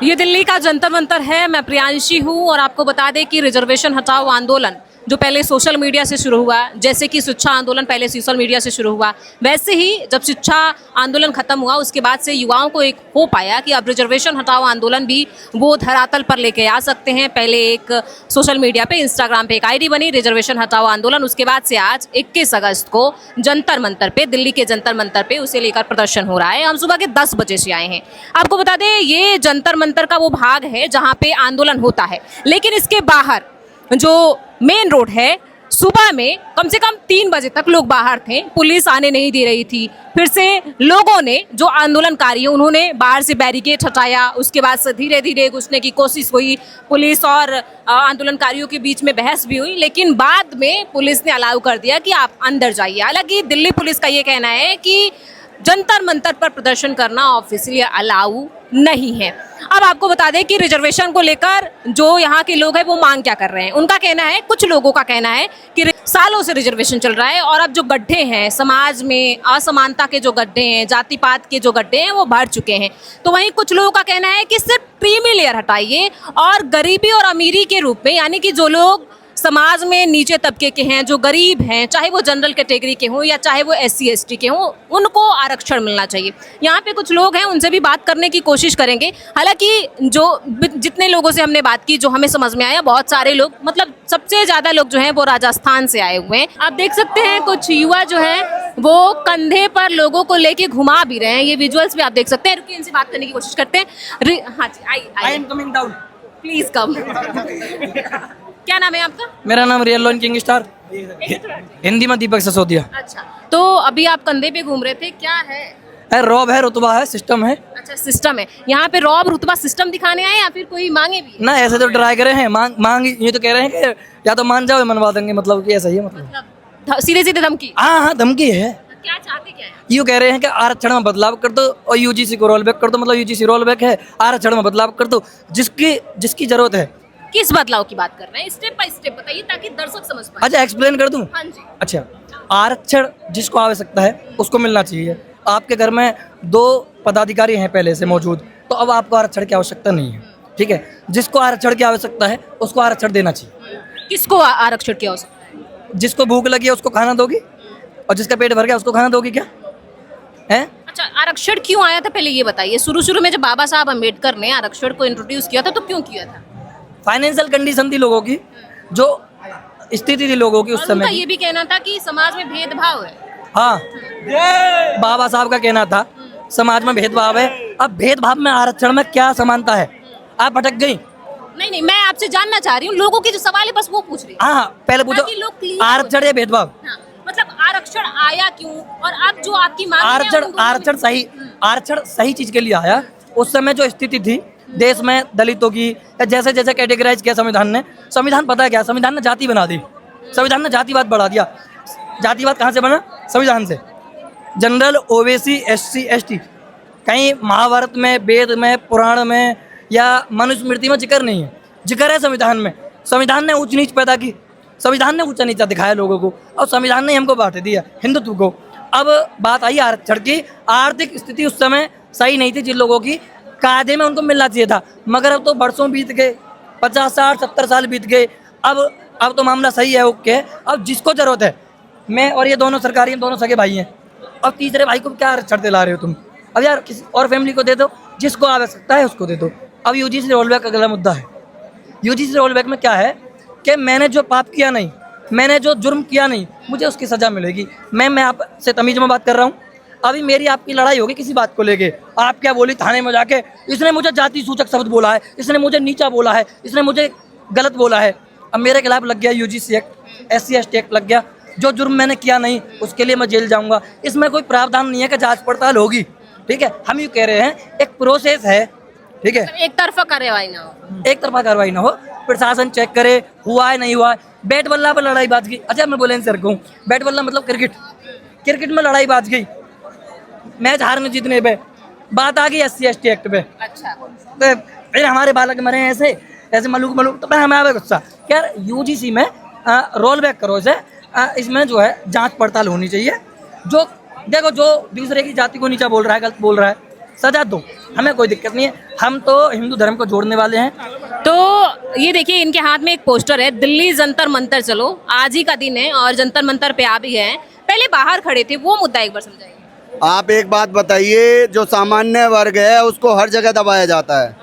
ये दिल्ली का जंतर मंतर है। मैं प्रियांशी हूँ और आपको बता दें कि रिजर्वेशन हटाओ आंदोलन जो पहले सोशल मीडिया से शुरू हुआ, जैसे कि शिक्षा आंदोलन पहले सोशल मीडिया से शुरू हुआ, वैसे ही जब शिक्षा आंदोलन खत्म हुआ उसके बाद से युवाओं को एक हो पाया कि अब रिजर्वेशन हटाओ आंदोलन भी वो धरातल पर लेके आ सकते हैं। पहले एक सोशल मीडिया पे, इंस्टाग्राम पे एक आईडी बनी रिजर्वेशन हटाओ आंदोलन, उसके बाद से आज 21 अगस्त को जंतर मंतर पे, दिल्ली के जंतर मंतर पे उसे लेकर प्रदर्शन हो रहा है। हम सुबह के 10 बजे से आए हैं। आपको बता दें ये जंतर मंतर का वो भाग है जहाँ पे आंदोलन होता है, लेकिन इसके बाहर जो मेन रोड है, सुबह में कम से कम 3 बजे तक लोग बाहर थे, पुलिस आने नहीं दे रही थी। फिर से लोगों ने, जो आंदोलनकारी हैं, उन्होंने बाहर से बैरिकेड हटाया, उसके बाद से धीरे धीरे घुसने की कोशिश हुई। पुलिस और आंदोलनकारियों के बीच में बहस भी हुई, लेकिन बाद में पुलिस ने अलाउ कर दिया कि आप अंदर जाइए। हालांकि दिल्ली पुलिस का ये कहना है कि जंतर मंतर पर प्रदर्शन करना ऑफिशियली अलाउ नहीं है। अब आपको बता दें कि रिजर्वेशन को लेकर जो यहाँ के लोग हैं वो मांग क्या कर रहे हैं। उनका कहना है, कुछ लोगों का कहना है कि सालों से रिजर्वेशन चल रहा है और अब जो गड्ढे हैं समाज में, असमानता के जो गड्ढे हैं, जाति पात के जो गड्ढे हैं वो भर चुके हैं। तो वहीं कुछ लोगों का कहना है कि सिर्फ क्रीमी लेयर हटाइए और गरीबी और अमीरी के रूप में, यानी कि जो लोग समाज में नीचे तबके के हैं, जो गरीब हैं, चाहे वो जनरल कैटेगरी के हों या चाहे वो SC ST के हों, उनको आरक्षण मिलना चाहिए। यहाँ पे कुछ लोग हैं, उनसे भी बात करने की कोशिश करेंगे। हालांकि जो जितने लोगों से हमने बात की, जो हमें समझ में आया, बहुत सारे लोग, मतलब सबसे ज़्यादा लोग जो हैं वो राजस्थान से आए हुए हैं। आप देख सकते हैं कुछ युवा जो है वो कंधे पर लोगों को लेके घुमा भी रहे हैं। ये विजुअल्स भी आप देख सकते हैं। रुकिए, इनसे बात करने की कोशिश करते हैं। हाँ जी, I am coming down, please come. क्या नाम है आपका? मेरा नाम रियल लॉन किंग स्टार, हिंदी में दीपक ससोदिया। अच्छा, तो अभी आप कंधे पे घूम रहे थे, क्या है? रॉब है, रुतबा है, सिस्टम है। अच्छा, सिस्टम है। यहाँ पे रॉब रुतबा सिस्टम दिखाने आए या फिर कोई मांगे भी? ना, ऐसे तो ट्राई करे हैं, मांग ये तो कह रहे हैं कि या तो मान जाओ या मनवा देंगे, मतलब कि ऐसा ही है। मतलब सीधे सीधे धमकी? हाँ, धमकी है। क्या चाहते क्या है? यूँ कह रहे हैं कि आरक्षण में बदलाव कर दो और UGC को रोल बैक कर दो, मतलब UGC रोल बैक है, आरक्षण में बदलाव कर दो, जिसकी जरूरत है। किस बदलाव की बात कर रहे हैं? स्टेप बाय स्टेप बताइए ताकि दर्शक समझ पाए। अच्छा, एक्सप्लेन कर दूं? हाँ जी। अच्छा, आरक्षण जिसको आवश्यकता है उसको मिलना चाहिए। आपके घर में 2 पदाधिकारी हैं पहले से मौजूद, तो अब आपको आरक्षण की आवश्यकता नहीं है, ठीक है। जिसको आरक्षण की आवश्यकता है उसको आरक्षण देना चाहिए। किसको आरक्षण की आवश्यकता है? जिसको भूख लगी है उसको खाना दोगी, और जिसका पेट भर गया उसको खाना दोगी क्या है? अच्छा, आरक्षण क्यों आया था पहले ये बताइए। शुरू में जब बाबा साहब अम्बेडकर ने आरक्षण को इंट्रोड्यूस किया था तो क्यों किया था? फाइनेंशियल कंडीशन थी लोगों की, जो स्थिति थी लोगों की उस समय। ये भी कहना था कि समाज में भेदभाव है। हाँ, बाबा साहब का कहना था समाज में भेदभाव है। अब भेदभाव में आरक्षण में क्या समानता है? आप भटक गई। नहीं, मैं आपसे जानना चाह रही हूँ, लोगों की जो सवाल है बस वो पूछ रही हूँ। हाँ, पहले पूछो, आरक्षण या भेदभाव? मतलब आरक्षण आया क्यों और अब जो आपकी मांग है? आरक्षण सही चीज के लिए आया। उस समय जो स्थिति थी देश में दलितों की, जैसे जैसे कैटेगराइज किया संविधान ने, संविधान पता है क्या, संविधान ने जाति बना दी, संविधान ने जातिवाद बढ़ा दिया। जातिवाद कहाँ से बना? संविधान से। जनरल, OBC, SC ST कहीं महाभारत में, वेद में, पुराण में या मनुस्मृति में जिक्र नहीं है। जिक्र है संविधान में। संविधान ने ऊंच नीच पैदा की, संविधान ने ऊंचा नीचा दिखाया लोगों को, और संविधान ने हमको बांट दिया हिंदुत्व को। अब बात आई आरक्षण की। आर्थिक स्थिति उस समय सही नहीं थी, जिन लोगों की कायदे में उनको मिलना चाहिए था, मगर अब तो बरसों बीत गए, 50 60 70 साल बीत गए। अब तो मामला सही है, ओके। अब जिसको जरूरत है, मैं और ये दोनों सरकारी, दोनों सगे भाई हैं, अब तीसरे भाई को क्या आरक्षण दिला रहे हो तुम? अब यार किसी और फैमिली को दे दो, जिसको आवश्यकता है उसको दे दो। अब UGC रोल बैक अगला मुद्दा है। UGC रोल बैक में क्या है कि मैंने जो पाप किया नहीं, मैंने जो जुर्म किया नहीं, मुझे उसकी सजा मिलेगी। मैं आपसे तमीज में बात कर रहा हूँ। अभी मेरी आपकी लड़ाई होगी किसी बात को लेके, आप क्या बोली थाने में जाके, इसने मुझे जाति सूचक शब्द बोला है, इसने मुझे नीचा बोला है, इसने मुझे गलत बोला है। अब मेरे खिलाफ लग गया UGC act, SC ST act लग गया। जो जुर्म मैंने किया नहीं उसके लिए मैं जेल जाऊंगा। इसमें कोई प्रावधान नहीं है कि जांच पड़ताल होगी, ठीक है। हम ये कह रहे हैं एक प्रोसेस है, ठीक है। एक तरफा कार्रवाई ना हो, एक तरफा कार्रवाई ना हो, प्रशासन चेक करे हुआ है नहीं हुआ है। बैट बल्ला पर लड़ाई बाज गई। अच्छा, मैं बोले सर कहूँ, बैट बल्ला मतलब क्रिकेट में लड़ाई बाज गई, मैच हारने जीतने पे बात आ गई SC ST एक्ट पे। अच्छा, तो फिर हमारे बालक मरे ऐसे मलूक, तो फिर हमें आवे गुस्सा। यार UGC में रोल बैक करो इसे। इसमें जो है जांच पड़ताल होनी चाहिए। जो देखो, जो दूसरे की जाति को नीचा बोल रहा है, गलत बोल रहा है, सजा दो, हमें कोई दिक्कत नहीं है, हम तो हिंदू धर्म को जोड़ने वाले हैं। तो ये देखिए इनके हाथ में एक पोस्टर है, दिल्ली जंतर मंतर चलो, आज ही का दिन है और जंतर मंतर पे आ भी गए हैं। पहले बाहर खड़े थे, वो मुद्दा एक बार समझाइए। आप एक बात बताइए, जो सामान्य वर्ग है उसको हर जगह दबाया जाता है,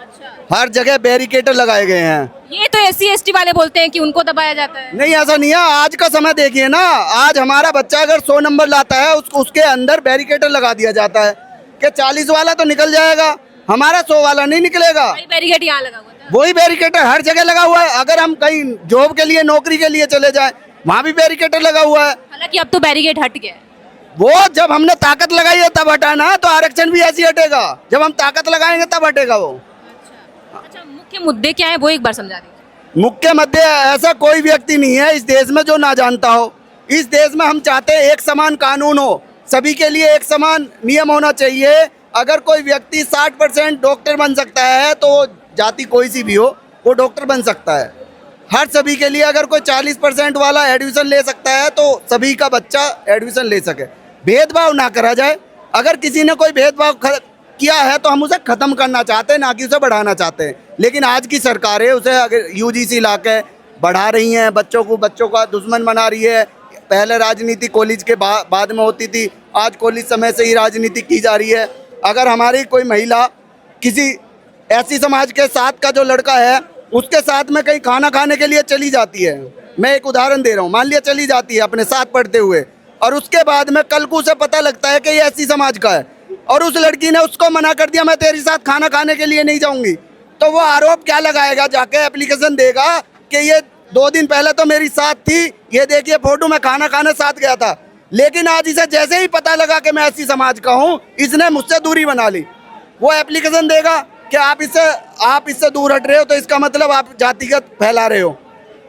हर जगह बैरिकेड लगाए गए हैं। ये तो SC ST वाले बोलते हैं कि उनको दबाया जाता है। नहीं, ऐसा नहीं है। आज का समय देखिए ना, आज हमारा बच्चा अगर 100 नंबर लाता है उसके अंदर बैरिकेड लगा दिया जाता है कि 40 वाला तो निकल जाएगा, हमारा 100 वाला नहीं निकलेगा। वही बैरिकेड यहाँ लगा हुआ था। वही बैरिकेड हर जगह लगा हुआ है। अगर हम कहीं जॉब के लिए, नौकरी के लिए चले जाएं, वहाँ भी बैरिकेड लगा हुआ है। हालांकि अब तो बैरिकेड हट गया है। वो जब हमने ताकत लगाई है तब हटाना, तो आरक्षण भी ऐसे ही हटेगा। जब हम ताकत लगाएंगे तब हटेगा वो। अच्छा, मुख्य मुद्दे क्या है वो एक बार समझा दीजिए। मुख्य मुद्दे, ऐसा कोई व्यक्ति नहीं है इस देश में जो ना जानता हो। इस देश में हम चाहते हैं एक समान कानून हो, सभी के लिए एक समान नियम होना चाहिए। अगर कोई व्यक्ति 60% डॉक्टर बन सकता है तो जाति कोई सी भी हो वो डॉक्टर बन सकता है। हर सभी के लिए अगर कोई 40% वाला एडमिशन ले सकता है तो सभी का बच्चा एडमिशन ले सके। भेदभाव ना करा जाए। अगर किसी ने कोई भेदभाव किया है तो हम उसे खत्म करना चाहते हैं, ना कि उसे बढ़ाना चाहते हैं। लेकिन आज की सरकारें उसे अगर UGC ला के बढ़ा रही हैं, बच्चों का दुश्मन बना रही है। पहले राजनीति कॉलेज के बाद में होती थी, आज कॉलेज समय से ही राजनीति की जा रही है। अगर हमारी कोई महिला किसी ऐसी समाज के साथ का जो लड़का है उसके साथ में कहीं खाना खाने के लिए चली जाती है, मैं एक उदाहरण दे रहा हूँ, मान लिया चली जाती है अपने साथ पढ़ते हुए, और उसके बाद में कल को उसे पता लगता है कि ये ऐसी समाज का है और उस लड़की ने उसको मना कर दिया, मैं तेरे साथ खाना खाने के लिए नहीं जाऊंगी, तो वो आरोप क्या लगाएगा? जाके एप्लीकेशन देगा कि ये 2 दिन पहले तो मेरी साथ थी, ये देखिए फोटो में खाना खाने साथ गया था। लेकिन आज इसे जैसे ही पता लगा कि मैं ऐसी समाज का हूँ, इसने मुझसे दूरी बना ली। वो एप्लीकेशन देगा कि आप इससे दूर हट रहे हो तो इसका मतलब आप जातिगत फैला रहे हो।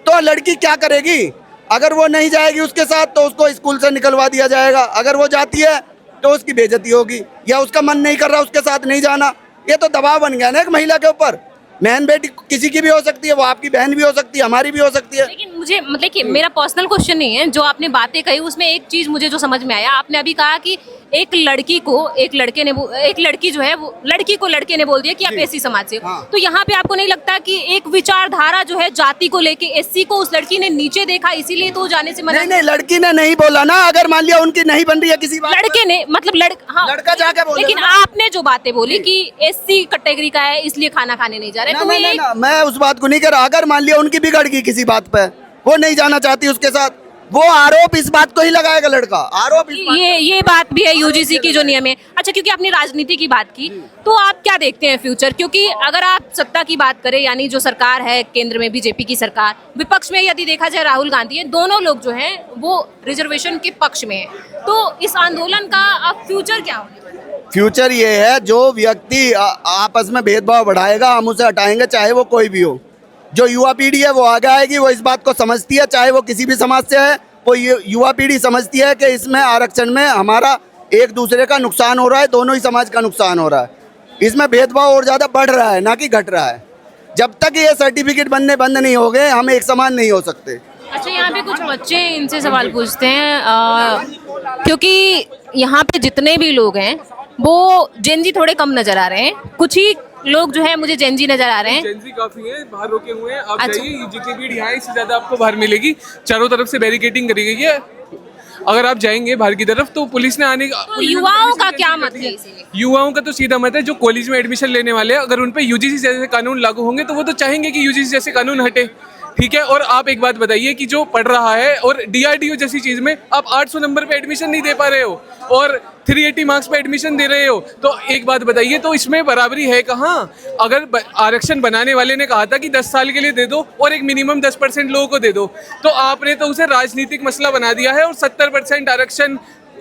तो लड़की क्या करेगी? अगर वो नहीं जाएगी उसके साथ तो उसको स्कूल से निकलवा दिया जाएगा। अगर वो जाती है तो उसकी बेइज्जती होगी, या उसका मन नहीं कर रहा उसके साथ नहीं जाना। ये तो दबाव बन गया ना एक महिला के ऊपर। बहन बेटी किसी की भी हो सकती है, वो आपकी बहन भी हो सकती है, हमारी भी हो सकती है। लेकिन मुझे मतलब कि मेरा पर्सनल क्वेश्चन नहीं है, जो आपने बातें कही उसमें एक चीज मुझे जो समझ में आया, आपने अभी कहा कि एक लड़की जो है वो लड़की को लड़के ने बोल दिया कि आप SC समाज से हो। हाँ। तो यहाँ पे आपको नहीं लगता कि एक विचारधारा जो है जाति को लेके SC को उस लड़की ने नीचे देखा, इसीलिए तो जाने से मना? नहीं, लड़की ने नहीं बोला ना। अगर मान लिया उनकी नहीं बन रही है किसी बात लड़के ने मतलब हाँ, लड़का जाके बोले। लेकिन आपने जो बातें बोली कि SC कैटेगरी का है इसलिए खाना खाने नहीं जा रहे, तो मैं उस बात को नहीं कर रहा। अगर मान लिया उनकी बिगड़ गई किसी बात पे, वो नहीं जाना चाहती उसके साथ, वो आरोप इस बात को ही लगाएगा लड़का। आरोप ये बात भी है UGC की जो नियम है। अच्छा, क्योंकि आपने राजनीति की बात की, तो आप क्या देखते हैं फ्यूचर? क्योंकि अगर आप सत्ता की बात करें, यानी जो सरकार है केंद्र में BJP की सरकार, विपक्ष में यदि देखा जाए राहुल गांधी है, दोनों लोग जो हैं वो रिजर्वेशन के पक्ष में है। तो इस आंदोलन का अब फ्यूचर क्या होने वाला है? फ्यूचर ये है, जो व्यक्ति आपस में भेदभाव बढ़ाएगा हम उसे हटाएंगे, चाहे वो कोई भी हो। जो युवा पीढ़ी है वो आगे आएगी, वो इस बात को समझती है, चाहे वो किसी भी समाज से है, वो युवा पीढ़ी समझती है कि इसमें आरक्षण में हमारा एक दूसरे का नुकसान हो रहा है, दोनों ही समाज का नुकसान हो रहा है। इसमें भेदभाव और ज़्यादा बढ़ रहा है, ना कि घट रहा है। जब तक ये सर्टिफिकेट बनने बंद नहीं हो गए, हम एक समान नहीं हो सकते। अच्छा, यहाँ पे कुछ बच्चे इनसे सवाल पूछते हैं, क्योंकि यहाँ पे जितने भी लोग हैं वो जेनजी थोड़े कम नजर आ रहे हैं, कुछ ही लोग जो है मुझे जेनजी नजर आ रहे हैं। जेनजी काफी है, बाहर रोके हुए हैं। आप अच्छा। जाइए, जितनी भीड़ यहाँ है इससे ज्यादा आपको बाहर मिलेगी। चारों तरफ से बैरिकेडिंग करी गई है। अगर आप जाएंगे बाहर की तरफ तो पुलिस ने आने का, तो युवाओं का क्या मत है इसीलिए? युवाओं का तो सीधा मत है, जो कॉलेज में एडमिशन लेने वाले हैं, अगर उन पे UGC जैसे कानून लागू होंगे तो वो तो चाहेंगे कि UGC जैसे कानून हटे, ठीक है। और आप एक बात बताइए कि जो पढ़ रहा है और DRDO जैसी चीज में आप 800 नंबर पे एडमिशन नहीं दे पा रहे हो और 380 मार्क्स पे एडमिशन दे रहे हो, तो एक बात बताइए, तो इसमें बराबरी है कहाँ? अगर आरक्षण बनाने वाले ने कहा था कि 10 साल के लिए दे दो और एक मिनिमम 10% लोगों को दे दो, तो आपने तो उसे राजनीतिक मसला बना दिया है। और 70% आरक्षण,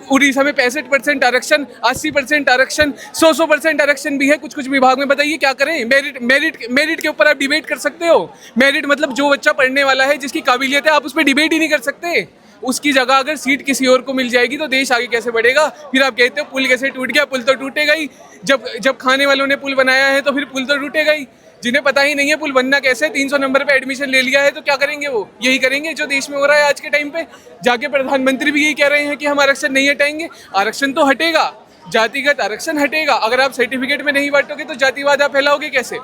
उड़ीसा में 65% आरक्षण, 80% आरक्षण, 100% आरक्षण भी है कुछ कुछ विभाग में। बताइए क्या करें? मेरिट के ऊपर आप डिबेट कर सकते हो? मेरिट मतलब जो बच्चा पढ़ने वाला है, जिसकी काबिलियत है, आप उस पर डिबेट ही नहीं कर सकते। उसकी जगह अगर सीट किसी और को मिल जाएगी तो देश आगे कैसे बढ़ेगा? फिर आप कहते हो पुल कैसे टूट गया? पुल तो टूटेगा ही। जब खाने वालों ने पुल बनाया है तो फिर पुल तो टूटेगा ही। जिन्हें पता ही नहीं है पुल बनना कैसे, 300 नंबर पे एडमिशन ले लिया है तो क्या करेंगे? वो यही करेंगे जो देश में हो रहा है आज के टाइम पे। जाके प्रधानमंत्री भी यही कह रहे हैं कि हम आरक्षण नहीं हटाएंगे। आरक्षण तो हटेगा, जातिगत आरक्षण हटेगा। अगर आप सर्टिफिकेट में नहीं बांटोगे तो जातिवाद आप फैलाओगे कैसे?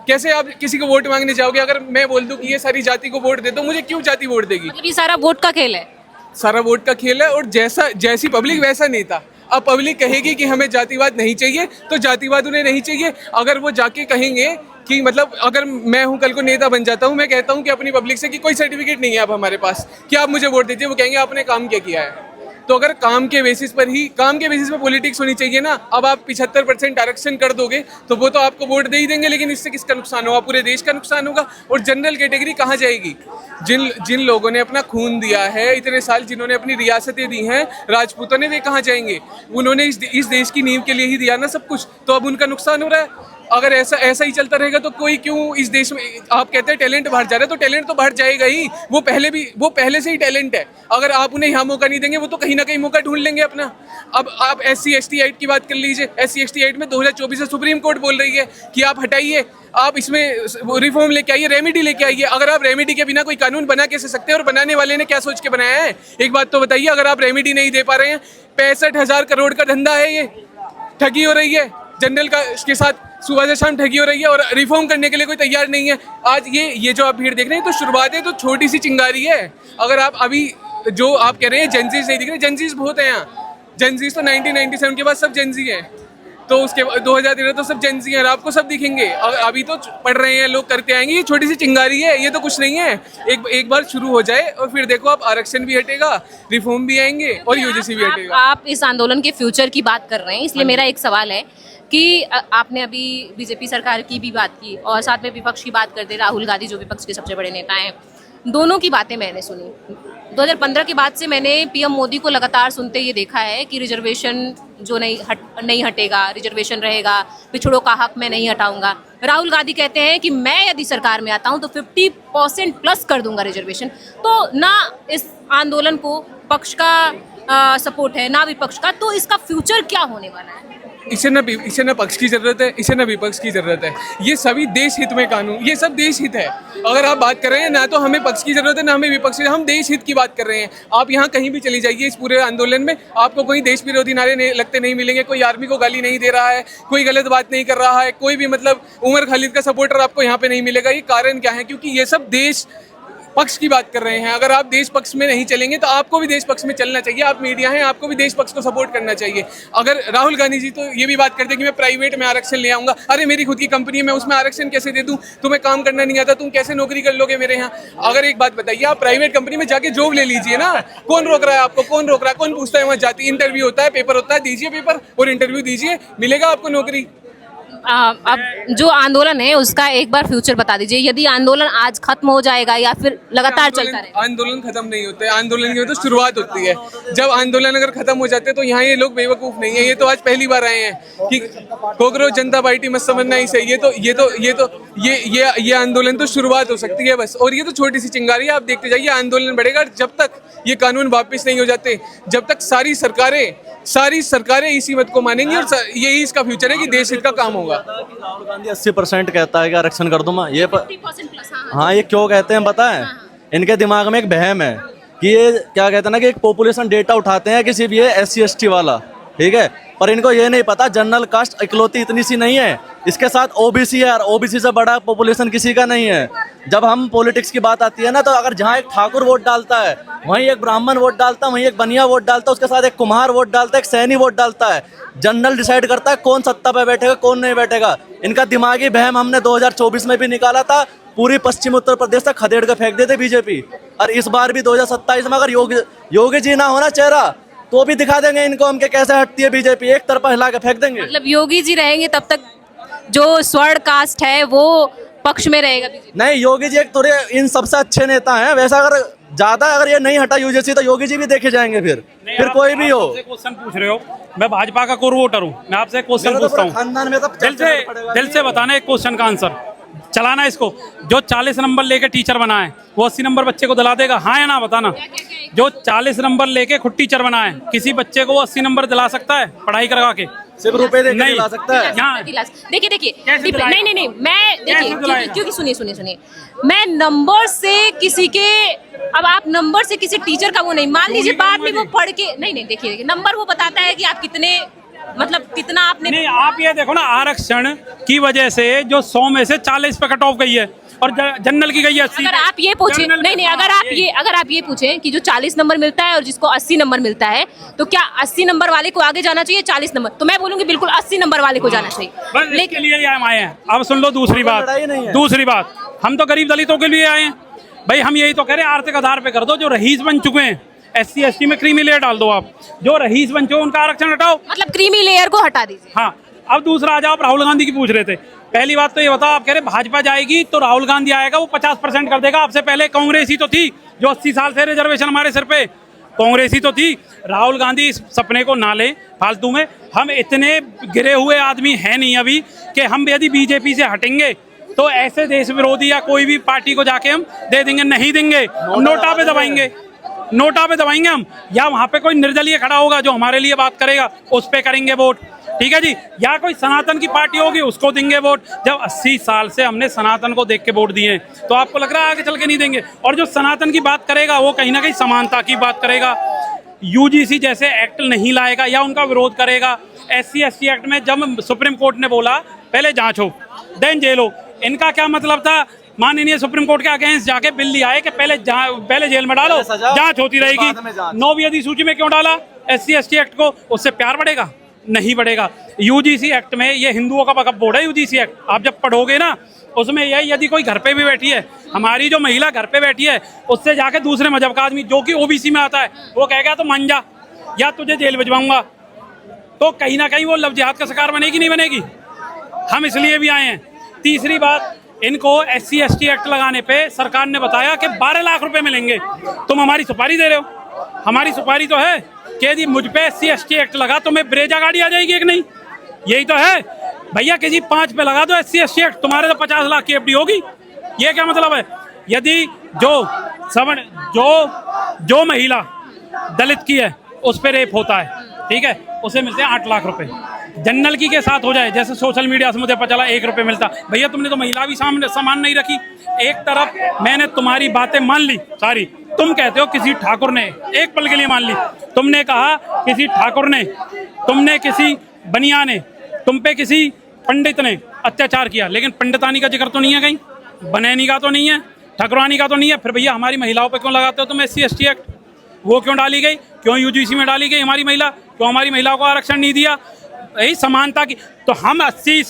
कैसे आप किसी को वोट मांगने जाओगे? अगर मैं बोल दूं कि ये सारी जाति को वोट दे दो, मुझे क्यों जाति वोट देगी? मतलब ये सारा वोट का खेल है। सारा वोट का खेल है, और जैसी पब्लिक वैसा नेता। अब पब्लिक कहेगी कि हमें जातिवाद नहीं चाहिए तो जातिवाद उन्हें नहीं चाहिए। अगर वो जाके कहेंगे कि मतलब अगर मैं हूं कल को नेता बन जाता हूं, मैं कहता हूं कि अपनी पब्लिक से कि कोई सर्टिफिकेट नहीं है अब हमारे पास, कि आप मुझे वोट दीजिए, वो कहेंगे आपने काम क्या किया है। तो अगर काम के बेसिस पर पॉलिटिक्स होनी चाहिए ना। अब आप 75% आरक्षण कर दोगे तो वो तो आपको वोट दे ही देंगे, लेकिन इससे किसका नुकसान होगा? पूरे देश का नुकसान होगा। और जनरल कैटेगरी कहाँ जाएगी? जिन लोगों ने अपना खून दिया है इतने साल, जिन्होंने अपनी रियासतें दी हैं, राजपूतों ने, वे कहाँ जाएंगे? उन्होंने इस देश की नींव के लिए ही दिया ना सब कुछ, तो अब उनका नुकसान हो रहा है। अगर ऐसा ही चलता रहेगा तो कोई क्यों इस देश में, आप कहते हैं टैलेंट बाहर जा रहा है, तो टैलेंट तो बाहर जाएगा ही। वो पहले से ही टैलेंट है। अगर आप उन्हें यहाँ मौका नहीं देंगे, वो तो कहीं ना कहीं मौका ढूंढ लेंगे अपना। अब आप SC/ST एक्ट की बात कर लीजिए। SC/ST एक्ट में 2024 से सुप्रीम कोर्ट बोल रही है कि आप हटाइए, आप इसमें रिफॉर्म लेके आइए, रेमेडी लेके आइए। अगर आप रेमेडी के बिना कोई कानून बना कैसे सकते हैं? और बनाने वाले ने क्या सोच के बनाया है? एक बात तो बताइए, अगर आप रेमेडी नहीं दे पा रहे हैं, 65,000 करोड़ का धंधा है, ये ठगी हो रही है जनरल का के साथ, सुबह से शाम ठगी हो रही है, और रिफॉर्म करने के लिए कोई तैयार नहीं है। आज ये जो आप भीड़ देख रहे हैं, तो शुरुआत है, तो छोटी सी चिंगारी है। अगर आप अभी जो आप कह रहे हैं जेंजीज नहीं दिख रहे, जेंजीज बहुत है यहाँ। जेंजीज तो 1997 के बाद सब जेंजी है, तो उसके 2013 तो सब जेंजी हैं, आपको सब दिखेंगे। अभी तो पढ़ रहे हैं लोग, करते आएंगे। ये छोटी सी चिंगारी है, ये तो कुछ नहीं है। एक बार शुरू हो जाए और फिर देखो, आप आरक्षण भी हटेगा, रिफॉर्म भी आएंगे और UGC भी हटेगा। आप इस आंदोलन के फ्यूचर की बात कर रहे हैं, इसलिए मेरा एक सवाल है कि आपने अभी बीजेपी सरकार की भी बात की और साथ में विपक्ष की बात करते, राहुल गांधी जो विपक्ष के सबसे बड़े नेता हैं, दोनों की बातें मैंने सुनी। 2015 के बाद से मैंने PM मोदी को लगातार सुनते ये देखा है कि रिजर्वेशन जो नहीं हटेगा, रिजर्वेशन रहेगा, पिछड़ों का हक मैं नहीं हटाऊंगा। राहुल गांधी कहते हैं कि मैं यदि सरकार में आता हूं तो 50% प्लस कर दूंगा रिजर्वेशन। तो ना इस आंदोलन को पक्ष का सपोर्ट है ना विपक्ष का, तो इसका फ्यूचर क्या होने वाला है? इसे न पक्ष की जरूरत है, इसे न विपक्ष की जरूरत है। ये सभी देश हित में कानून, ये सब देश हित है। अगर आप बात कर रहे हैं, ना तो हमें पक्ष की जरूरत है ना हमें विपक्ष की, हम देश हित की बात कर रहे हैं। आप यहाँ कहीं भी चली जाइए इस पूरे आंदोलन में, आपको कोई देश विरोधी नारे लगते नहीं मिलेंगे। कोई आर्मी को गाली नहीं दे रहा है, कोई गलत बात नहीं कर रहा है, कोई भी मतलब उमर खालिद का सपोर्टर आपको यहाँ पे नहीं मिलेगा। ये कारण क्या है? क्योंकि ये सब देश पक्ष की बात कर रहे हैं। अगर आप देश पक्ष में नहीं चलेंगे तो आपको भी देश पक्ष में चलना चाहिए। आप मीडिया हैं, आपको भी देश पक्ष को सपोर्ट करना चाहिए। अगर राहुल गांधी जी तो ये भी बात करते हैं कि मैं प्राइवेट में आरक्षण ले आऊंगा। अरे मेरी खुद की कंपनी है, मैं उसमें आरक्षण कैसे दे दूं? तुम्हें काम करना नहीं आता, तुम कैसे नौकरी कर लोगे मेरे यहाँ? अगर एक बात बताइए, आप प्राइवेट कंपनी में जाके जॉब ले लीजिए ना। कौन रोक रहा है आपको? कौन रोक रहा है? कौन पूछता है? वहाँ जाती इंटरव्यू होता है, पेपर होता है, दीजिए पेपर और इंटरव्यू दीजिए, मिलेगा आपको नौकरी। अब जो आंदोलन है उसका एक बार फ्यूचर बता दीजिए। यदि आंदोलन आज खत्म हो जाएगा या फिर लगातार चलता रहेगा? आंदोलन खत्म नहीं होते हैं, आंदोलन की तो शुरुआत होती है। जब आंदोलन अगर खत्म हो जाते हैं तो यहाँ ये लोग बेवकूफ नहीं है। ये तो आज पहली बार आए हैं कि कांग्रेस जनता पार्टी मत समझना ही सही। ये आंदोलन तो शुरुआत हो सकती है बस, और ये तो छोटी सी चिंगारी है। आप देखते जाइए, आंदोलन बढ़ेगा जब तक ये कानून वापस नहीं हो जाते, जब तक सारी सरकारें इसी मत को मानेंगी, और यही इसका फ्यूचर है कि देश हित का काम होगा। राहुल गांधी 80% कहता है कि आरक्षण कर दूं मैं, ये 50% प्लस। हाँ, ये क्यों कहते हैं पता है? इनके दिमाग में एक वहम है कि ये क्या कहते हैं ना कि एक पॉपुलेशन डेटा उठाते हैं किसी भी SC/ST वाला, ठीक है, पर इनको ये नहीं पता जनरल कास्ट इकलौती इतनी सी नहीं है, इसके साथ OBC है, और OBC से बड़ा पॉपुलेशन किसी का नहीं है। जब हम पॉलिटिक्स की बात आती है ना, तो अगर जहाँ एक ठाकुर वोट डालता है, वहीं एक ब्राह्मण वोट डालता है, वहीं एक बनिया वोट डालता है, उसके साथ एक कुम्हार वोट डालता है, एक सैनी वोट डालता है। जनरल डिसाइड करता है कौन सत्ता पे बैठेगा, कौन नहीं बैठेगा। इनका दिमागी बहम हमने 2024 में भी निकाला था, पूरी पश्चिम उत्तर प्रदेश तक खदेड़ के फेंक देते बीजेपी, और इस बार भी 2027 में अगर योगी जी ना होना चेहरा, तो भी दिखा देंगे इनको हम के कैसे हटती है बीजेपी, एक तरफा हिला के फेंक देंगे। मतलब योगी जी रहेंगे तब तक जो स्वर्ण कास्ट है वो पक्ष में रहेगा बीजेपी? नहीं, योगी जी एक थोड़े इन सबसे अच्छे नेता हैं। वैसा अगर ये नहीं हटा UGC तो योगी जी भी देखे जाएंगे फिर कोई भी हो। क्वेश्चन पूछ रहे हो, मैं भाजपा का कोर वोटर हूँ, मैं आपसे क्वेश्चन पूछता हूँ, खानदान में दिल से बताना एक क्वेश्चन का आंसर, चलाना इसको। जो 40 नंबर लेके टीचर बना है वो 80 नंबर बच्चे को दिला देगा, हाँ या ना? बताना। जो 40 नंबर लेके खुद टीचर बना है, किसी बच्चे को वो 80 नंबर दिला सकता है पढ़ाई करवा के? सिर्फ रुपए देके नहीं दिला सकता है। देखिए नहीं, मैं देखिए, क्योंकि सुनिए, मैं नंबर से किसी के, अब आप नंबर से किसी टीचर का वो नहीं मान लीजिए, बाद में वो पढ़ के नहीं, देखिए नंबर वो बताता है कि आप कितने मतलब कितना आपने नहीं, आप ये देखो ना, आरक्षण की वजह से जो 100 में से 40 पे कट ऑफ गई है और जनरल की गई है 80। अगर आप ये पूछे, जनरल नहीं नहीं, अगर आप ये पूछें कि जो 40 नंबर मिलता है और जिसको 80 नंबर मिलता है, तो क्या 80 नंबर वाले को आगे जाना चाहिए 40 नंबर? तो मैं बोलूंगी बिल्कुल 80 नंबर वाले को जाना चाहिए। बस इसके लिए ही हम आए हैं। अब सुन लो दूसरी बात, हम तो गरीब दलितों के लिए आए हैं भाई। हम यही तो कह रहे हैं, आर्थिक आधार पे कर दो। जो रईस बन चुके हैं, SC ST में क्रीमी लेयर डाल दो। आप जो रईस बन चुके उनका आरक्षण हटाओ, मतलब क्रीमी लेयर को हटा दीजिए। हाँ। अब दूसरा आ जाओ, आप राहुल गांधी की पूछ रहे थे। पहली बात तो ये बताओ, आप कह रहे भाजपा जाएगी तो राहुल गांधी आएगा, वो 50% कर देगा। आपसे पहले कांग्रेस ही तो थी, जो 80 साल से रिजर्वेशन हमारे सिर पे, कांग्रेस ही तो थी। राहुल गांधी इस सपने को ना ले फालतू में। हम इतने गिरे हुए आदमी हैं नहीं अभी कि हम यदि बीजेपी से हटेंगे तो ऐसे देश विरोधी या कोई भी पार्टी को जाके हम दे देंगे, नहीं देंगे। नोटा पे दबाएंगे, नोटा पे दबाएंगे हम, या वहां पे कोई निर्दलीय खड़ा होगा जो हमारे लिए बात करेगा, उस पे करेंगे वोट, ठीक है जी। या कोई सनातन की पार्टी होगी, उसको देंगे वोट। जब 80 साल से हमने सनातन को देख के वोट दिए हैं, तो आपको लग रहा है आगे चल के नहीं देंगे? और जो सनातन की बात करेगा वो कहीं ना कहीं समानता की बात करेगा, UGC जैसे एक्ट नहीं लाएगा या उनका विरोध करेगा। SC ST एक्ट में जब सुप्रीम कोर्ट ने बोला पहले जांच हो देन जेल हो, इनका क्या मतलब था? माननीय सुप्रीम कोर्ट के अगेंस्ट जाके बिल लिया है कि पहले जेल में डालो, जांच होती रहेगी। 9वीं अधिसूची में क्यों डाला SC ST एक्ट को? उससे प्यार बढ़ेगा? नहीं बढ़ेगा। UGC एक्ट में, ये हिंदुओं का वक्फ बोर्ड है UGC एक्ट, आप जब पढ़ोगे ना उसमें यह, यदि कोई घर पे भी बैठी है, हमारी जो महिला घर पे बैठी है, उससे जाके दूसरे मजहब का आदमी जो कि OBC में आता है, वो कहेगा तो मान जा या तुझे जेल भिजवाऊंगा, तो कहीं ना कहीं वो लव जिहाद का शिकार बनेगी, नहीं बनेगी? हम इसलिए भी आए हैं। तीसरी बात, इनको SC ST एक्ट लगाने पे सरकार ने बताया कि 12 लाख रुपए मिलेंगे। तुम हमारी सुपारी दे रहे हो? हमारी सुपारी तो है कि यदि मुझ पे SC ST एक्ट लगा तो मैं ब्रेजा गाड़ी आ जाएगी, एक नहीं? यही तो है भैया। किसी 5 पे लगा दो SC ST एक्ट, तुम्हारे तो 50 लाख की FD होगी। ये क्या मतलब है? यदि जो महिला दलित की है उस पर रेप होता है, ठीक है, उसे मिलते हैं 8 लाख रुपए। जनरल की के साथ हो जाए, जैसे सोशल मीडिया से मुझे पता चला 1 रुपये मिलता, भैया तुमने तो महिला भी सामने समान नहीं रखी। एक तरफ मैंने तुम्हारी बातें मान ली सारी, तुम कहते हो किसी ठाकुर ने, एक पल के लिए मान ली, तुमने कहा किसी ठाकुर ने, तुमने किसी बनिया ने, तुम पे किसी पंडित ने अत्याचार किया, लेकिन पंडितानी का जिक्र तो नहीं है कहीं, बनैनी का तो नहीं है, ठकुरानी का तो नहीं है। फिर भैया हमारी महिलाओं पे क्यों लगाते हो तुम SC ST एक्ट? वो क्यों डाली गई? क्यों UGC में डाली गई हमारी महिला? क्यों हमारी महिलाओं को आरक्षण नहीं दिया? यही समानता की। तो हम 80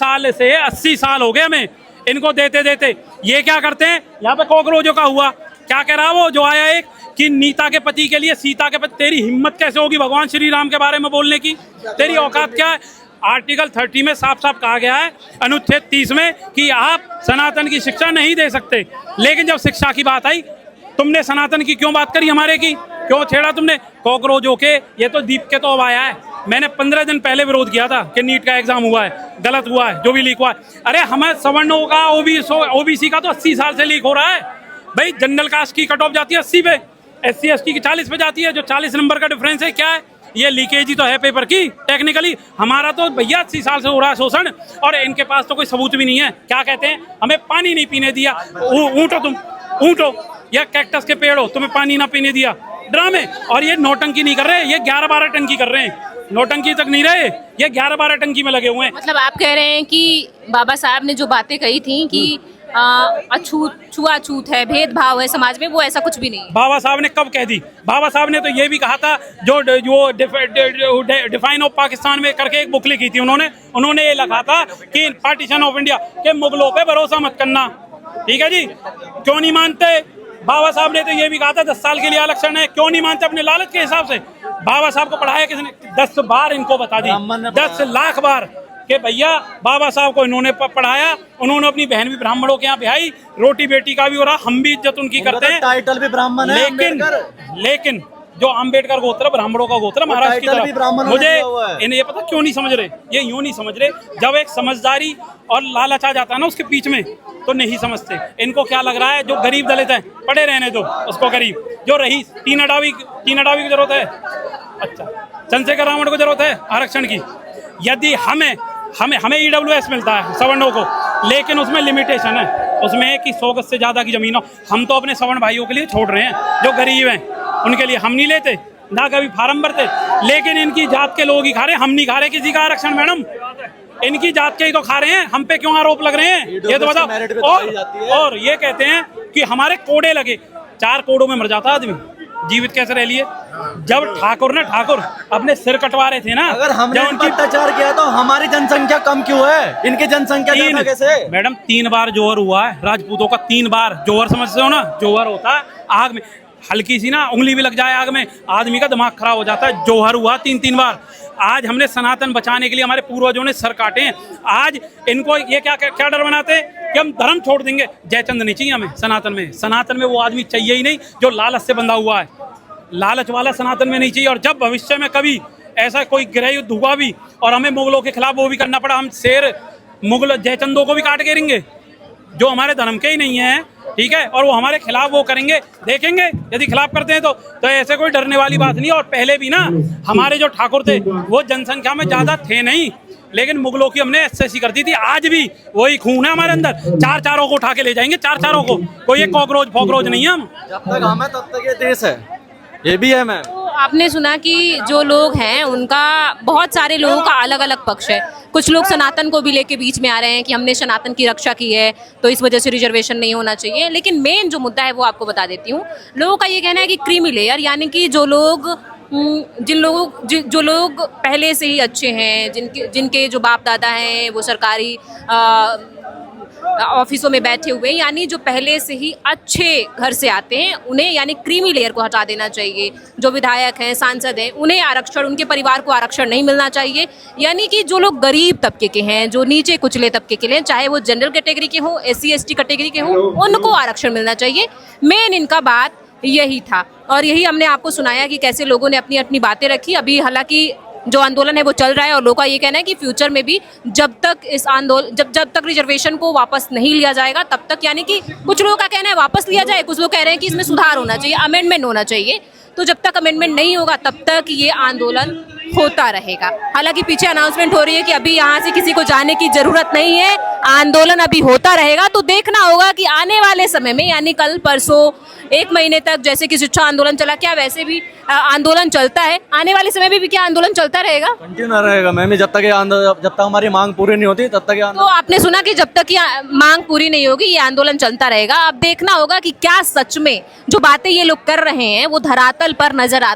साल हो गए हमें इनको देते देते। ये क्या करते हैं? यहाँ पे कॉकरोचों का हुआ, क्या कह रहा वो जो आया एक, कि नीता के पति के लिए सीता के पति। तेरी हिम्मत कैसे होगी भगवान श्री राम के बारे में बोलने की? तेरी औकात क्या है? आर्टिकल 30 में साफ साफ कहा गया है, अनुच्छेद 30 में, कि आप सनातन की शिक्षा नहीं दे सकते। लेकिन जब शिक्षा की बात आई, तुमने सनातन की क्यों बात करी? हमारे की क्यों छेड़ा तुमने? कॉकरोचों के, ये तो दीप के तो अब आया है। मैंने 15 दिन पहले विरोध किया था कि नीट का एग्जाम हुआ है, गलत हुआ है, जो भी लीक हुआ है। अरे हमें सवर्णों का, OBC का तो 80 साल से लीक हो रहा है भाई। जनरल कास्ट की कट ऑफ जाती है 80 पे, SC ST की 40 पे जाती है। जो 40 नंबर का डिफरेंस है, क्या है ये? लीकेज ही तो है पेपर की टेक्निकली। हमारा तो भैया 80 साल से हो रहा है शोषण, और इनके पास तो कोई सबूत भी नहीं है। क्या कहते हैं? हमें पानी नहीं पीने दिया। ऊँट हो तुम, ऊँट हो या कैक्टस के पेड़ हो, तुम्हें पानी ना पीने दिया। ड्रामे। और ये नौटंकी नहीं कर रहे, ये 11-12 टंकी कर रहे हैं, नौटंकी तक नहीं रहे, ये 11-12 टंकी में लगे हुए हैं। मतलब आप कह रहे हैं कि बाबा साहब ने जो बातें कही थी कि छुआछूत है, भेदभाव है समाज में, वो ऐसा कुछ भी नहीं है। बाबा साहब ने कब कह दी? बाबा साहब ने तो ये भी कहा था, जो डिफाइन ऑफ पाकिस्तान में करके एक बुक लिखी थी उन्होंने ये लिखा था कि पार्टीशन ऑफ इंडिया, के मुगलों पे भरोसा मत करना। ठीक है जी, क्यों नहीं मानते? बाबा साहब ने तो ये भी कहा था 10 साल के लिए आरक्षण है, क्यों नहीं मानते अपने लालच के हिसाब से? बाबा साहब को पढ़ाया किसने? 10 बार इनको बता दी, 10 लाख बार कि भैया बाबा साहब को इन्होंने पढ़ाया, उन्होंने अपनी बहन भी ब्राह्मणों के यहाँ ब्याही, रोटी बेटी का भी हो रहा, हम भी इज्जत उनकी करते हैं, टाइटल भी ब्राह्मण है। लेकिन जो अम्बेडकर गोत्र, ब्राह्मणों का गोत्र, महाराष्ट्र की तरफ, मुझे इन्हें ये पता क्यों नहीं समझ रहे, ये यूं नहीं समझ रहे, जब एक समझदारी और लालच आ जाता है ना उसके बीच में, तो नहीं समझते। इनको क्या लग रहा है, जो गरीब दलित है पड़े रहने दो उसको, गरीब जो रही टीना डावी की जरूरत है, अच्छा चंद्रशेखर रावण को जरूरत है आरक्षण की। यदि हमें EWS मिलता है सवर्णों को, लेकिन उसमें लिमिटेशन है, उसमें कि 100 गज से ज्यादा की जमीन हो। हम तो अपने सवर्ण भाइयों के लिए छोड़ रहे हैं, जो गरीब हैं उनके लिए हम नहीं लेते, ना कभी फार्म भरते, लेकिन इनकी जात के लोग ही खा रहे हैं, हम नहीं खा रहे किसी का आरक्षण मैडम। इनकी जात के ही तो खा रहे हैं, हम पे क्यों आरोप लग रहे हैं ये तो बताओ। और ये कहते हैं कि हमारे कोड़े लगे, 4 कोड़ों में मर जाता आदमी, जीवित कैसे रह लिए। जब ठाकुर अपने सिर कटवा रहे थे ना, अगर हमने जब उनकी अत्याचार किया तो हमारी जनसंख्या कम क्यों है, इनकी जनसंख्या ज्यादा कैसे? मैडम 3 बार जोहर हुआ है राजपूतों का, 3 बार जोहर, समझते हो ना, जोहर होता है आग में, हल्की सी ना उंगली भी लग जाए आग में, आदमी का दिमाग खराब हो जाता है। जोहर हुआ 3 बार। आज हमने सनातन बचाने के लिए हमारे पूर्वजों ने सर काटे हैं, आज इनको ये क्या डर बनाते हैं कि हम धर्म छोड़ देंगे। जयचंद नहीं चाहिए हमें सनातन में वो आदमी चाहिए ही नहीं जो लालच से बंधा हुआ है, लालच वाला सनातन में नहीं चाहिए। और जब भविष्य में कभी ऐसा कोई गृह युद्ध हुआ भी और हमें मुगलों के खिलाफ वो भी करना पड़ा, हम शेर मुगल जयचंदों को भी काट के रहेंगे जो हमारे धर्म के ही नहीं है, ठीक है, और वो हमारे खिलाफ वो करेंगे, देखेंगे यदि खिलाफ करते हैं तो ऐसे कोई डरने वाली बात नहीं। और पहले भी ना हमारे जो ठाकुर थे वो जनसंख्या में ज्यादा थे नहीं, लेकिन मुगलों की हमने एसएससी कर दी थी। आज भी वही खून है हमारे अंदर, 4 को उठा के ले जाएंगे, 4 को, कोई ये कॉकरोच फोकरोच नहीं है हम। जब तक हम है तब तक ये देश है, ये भी है मैम। तो आपने सुना कि जो लोग हैं उनका, बहुत सारे लोगों का अलग अलग पक्ष है। कुछ लोग सनातन को भी लेके बीच में आ रहे हैं कि हमने सनातन की रक्षा की है तो इस वजह से रिजर्वेशन नहीं होना चाहिए। लेकिन मेन जो मुद्दा है वो आपको बता देती हूँ। लोगों का ये कहना है कि क्रीमी लेयर, यानी कि जो लोग पहले से ही अच्छे हैं, जिनके जो बाप दादा हैं वो सरकारी ऑफिसों में बैठे हुए, यानी जो पहले से ही अच्छे घर से आते हैं, उन्हें यानी क्रीमी लेयर को हटा देना चाहिए। जो विधायक हैं, सांसद हैं, उन्हें आरक्षण, उनके परिवार को आरक्षण नहीं मिलना चाहिए। यानी कि जो लोग गरीब तबके के हैं, जो नीचे कुचले तबके के हैं, चाहे वो जनरल कैटेगरी के हों, SC ST कैटेगरी के हों, उनको आरक्षण मिलना चाहिए। मेन इनका बात यही था और यही हमने आपको सुनाया कि कैसे लोगों ने अपनी अपनी बातें रखी। अभी हालांकि जो आंदोलन है वो चल रहा है और लोगों का ये कहना है कि फ्यूचर में भी जब तक इस आंदोलन जब तक रिजर्वेशन को वापस नहीं लिया जाएगा तब तक, यानी कि कुछ लोगों का कहना है वापस लिया जाए, कुछ लोग कह रहे हैं कि इसमें सुधार होना चाहिए, अमेंडमेंट होना चाहिए। तो जब तक अमेंडमेंट नहीं होगा तब तक ये आंदोलन होता रहेगा। हालांकि पीछे अनाउंसमेंट हो रही है कि अभी यहाँ से किसी को जाने की जरूरत नहीं है, आंदोलन अभी होता रहेगा। तो देखना होगा कि आने वाले समय में, यानी कल परसों 1 महीने तक जैसे कि शिक्षा आंदोलन चला, क्या वैसे भी आंदोलन चलता है, आने वाले समय में भी क्या आंदोलन चलता रहेगा? कंटिन्यू रहेगा मैम, जब तक हमारी मांग पूरी नहीं होती तब तक। तो आपने सुना कि जब तक ये मांग पूरी नहीं होगी ये आंदोलन चलता रहेगा। अब देखना होगा कि क्या सच में जो बातें ये लोग कर रहे हैं वो धरातल पर नजर आता है।